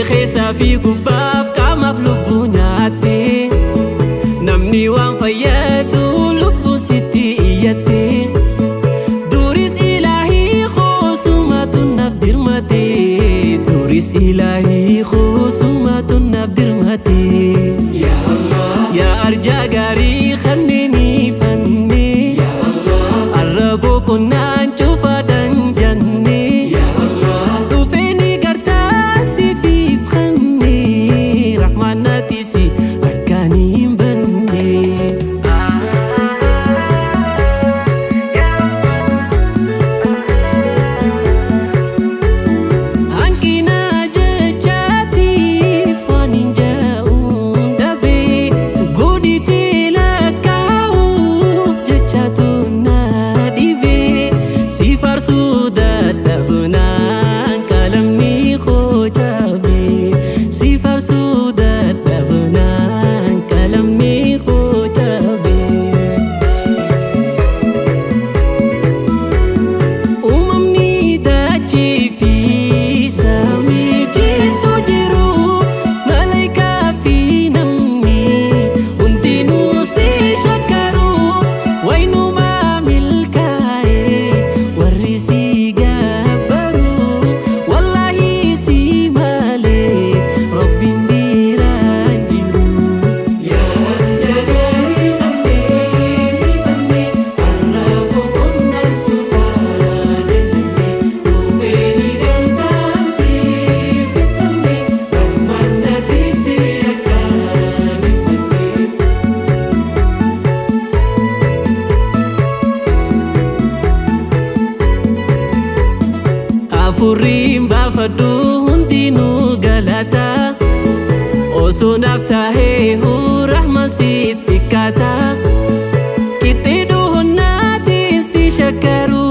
keessa fi gubbaaf qaamaaf lubbuu nyaatte namni waan fayyadu lubbuu sitti iyyatte duris ilaahii khoosumatu naaf dirmate duris ilaahii khoosumatu naaf dirmate ya Allah ya arja gaarii khannini fanni ya Allah arraboo konnaan cufaadhan janne ya Allah dhufeeni gartaa sifiif khanne rahmanatisi akkaaniin banne hankina jechaatiif waan hin ja'uun dhabe godhite lakkaa'uuf jechaatu na dhibe si faarsuu dadhabnaan qalamni koo cabe si faarsuu dadhabnaan qalamni koo cabe uumamni dachee fi samii jitu jiru malaayikaa fi namni hundinuu si shakkaru waynuma milkaa'e warri si gabbaru wallaahi si malee rabbiin biraan jiru yaa jagaarii fannee arraboo konnaan cufaadhan jenne dhufeeni gartaan siif fannee rahmanatisi akkaaniin banne afurriin baafadhu hundinuu galata osoo naaf taa'ee rahman siif xiqqaata qixxee dhuhonnaatiin si shakkaru